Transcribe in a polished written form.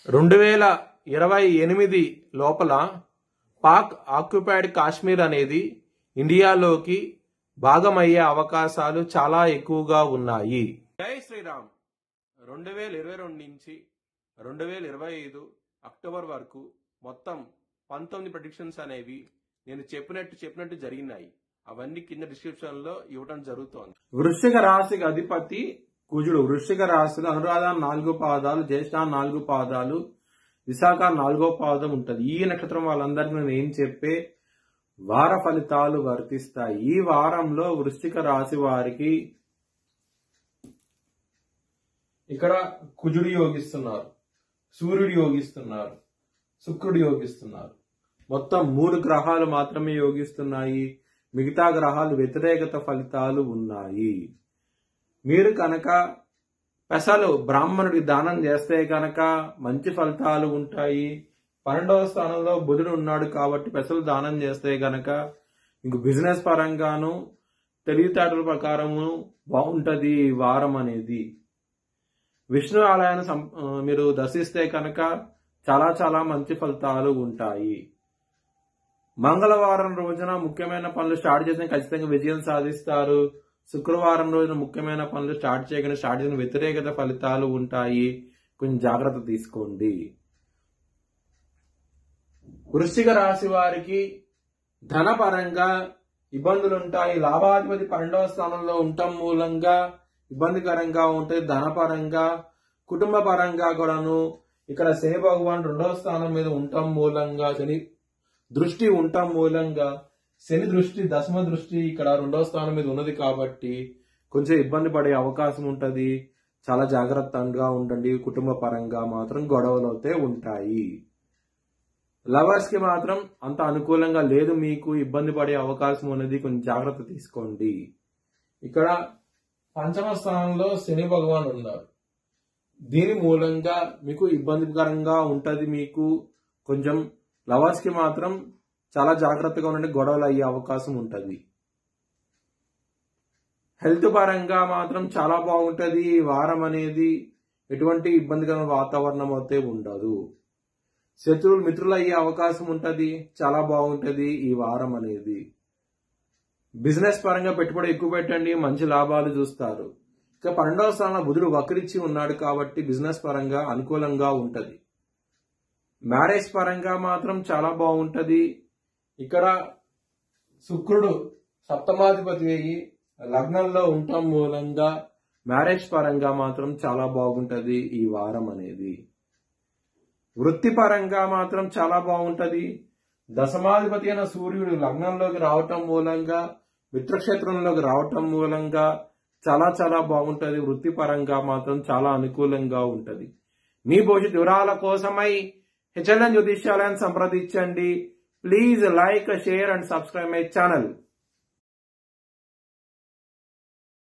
2028 లోపల పాక్ ఆక్యుపైడ్ కాశ్మీర్ అనేది ఇండియాలోకి భాగమయ్యే అవకాశాలు చాలా ఎక్కువగా ఉన్నాయి. జై శ్రీరామ్. 2022 నుంచి 2025 అక్టోబర్ వరకు మొత్తం 19 ప్రెడిక్షన్స్ అనేవి నేను చెప్పినట్టు జరిగినాయి. అవన్నీ కింద డిస్క్రిప్షన్ లో ఇవ్వడం జరుగుతోంది. వృశ్చిక రాశికి అధిపతి కుజుడు. వృశ్చిక రాశిలో అనురాధ 4 పాదాలు, జ్యేష్ఠ 4 పాదాలు, విశాఖ 4వ పాదం ఉంటది. ఈ నక్షత్రం వాళ్ళందరికీ నేను ఏం చెప్పే వార ఫలితాలు వర్తిస్తాయి. ఈ వారంలో వృశ్చిక రాశి వారికి ఇక్కడ కుజుడు యోగిస్తున్నారు, సూర్యుడు యోగిస్తున్నారు, శుక్రుడు యోగిస్తున్నారు. మొత్తం 3 గ్రహాలు మాత్రమే యోగిస్తున్నాయి. మిగతా గ్రహాలు వ్యతిరేకత ఫలితాలు ఉన్నాయి. మీరు కనుక పెసలు బ్రాహ్మణుడికి దానం చేస్తే కనుక మంచి ఫలితాలు ఉంటాయి. 12వ స్థానంలో బుధుడు ఉన్నాడు కాబట్టి పెసలు దానం చేస్తే కనుక మీకు బిజినెస్ పరంగాను తెలివితేటల ప్రకారము బాగుంటది ఈ వారం అనేది. విష్ణు ఆలయాన్ని మీరు దర్శిస్తే కనుక చాలా మంచి ఫలితాలు ఉంటాయి. మంగళవారం రోజున ముఖ్యమైన పనులు స్టార్ట్ చేసిన ఖచ్చితంగా విజయం సాధిస్తారు. శుక్రవారం రోజున ముఖ్యమైన పనులు స్టార్ట్ చేసిన వ్యతిరేకత ఫలితాలు ఉంటాయి. కొంచెం జాగ్రత్త తీసుకోండి. వృశ్చిక రాశి వారికి ధనపరంగా ఇబ్బందులు ఉంటాయి. లాభాధిపతి 12వ స్థానంలో ఉండటం మూలంగా ఇబ్బందికరంగా ఉంటుంది. ధనపరంగా, కుటుంబ పరంగా కూడాను. ఇక్కడ శని భగవాన్ 2వ స్థానం మీద ఉండటం మూలంగా, శని దృష్టి ఉండటం మూలంగా, శని దృష్టి దశమ దృష్టి ఇక్కడ 2వ స్థానం మీద ఉన్నది కాబట్టి కొంచెం ఇబ్బంది పడే అవకాశం ఉంటది. చాలా జాగ్రత్తగా ఉండండి. కుటుంబ పరంగా మాత్రం గొడవలు అయితే ఉంటాయి. లవర్స్ కి మాత్రం అంత అనుకూలంగా లేదు. మీకు ఇబ్బంది పడే అవకాశం ఉన్నది. కొంచెం జాగ్రత్త తీసుకోండి. ఇక్కడ 5వ స్థానంలో శని భగవాన్ ఉన్నారు. దీని మూలంగా మీకు ఇబ్బందికరంగా ఉంటది. మీకు కొంచెం లవర్స్ కి మాత్రం చాలా జాగ్రత్తగా ఉండండి. గొడవలు అయ్యే అవకాశం ఉంటది. హెల్త్ పరంగా మాత్రం చాలా బాగుంటది. ఈ వారం అనేది ఎటువంటి ఇబ్బందికరమైన వాతావరణం అయితే ఉండదు. శత్రువులు మిత్రులు అయ్యే అవకాశం ఉంటది. చాలా బాగుంటది ఈ వారం అనేది. బిజినెస్ పరంగా పెట్టుబడి ఎక్కువ పెట్టండి, మంచి లాభాలు చూస్తారు. ఇక 12వ స్థానంలో బుధుడు వక్రించి ఉన్నాడు కాబట్టి బిజినెస్ పరంగా అనుకూలంగా ఉంటది. మ్యారేజ్ పరంగా మాత్రం చాలా బాగుంటది. ఇక్కడ శుక్రుడు సప్తమాధిపతి అయ్యి లగ్నంలో ఉండటం మూలంగా మ్యారేజ్ పరంగా మాత్రం చాలా బాగుంటది ఈ వారం అనేది. వృత్తి పరంగా మాత్రం చాలా బాగుంటది. దశమాధిపతి అయిన సూర్యుడు లగ్నంలోకి రావటం మూలంగా, మిత్రక్షేత్రంలోకి రావటం మూలంగా చాలా బాగుంటది. వృత్తి పరంగా మాత్రం చాలా అనుకూలంగా ఉంటది. మీ భవిష్యత్ వివరాల కోసమై హెచ్ఎల్ఎన్ జ్యోతిష్యాలయాన్ని సంప్రదించండి. Please like, share and subscribe my channel.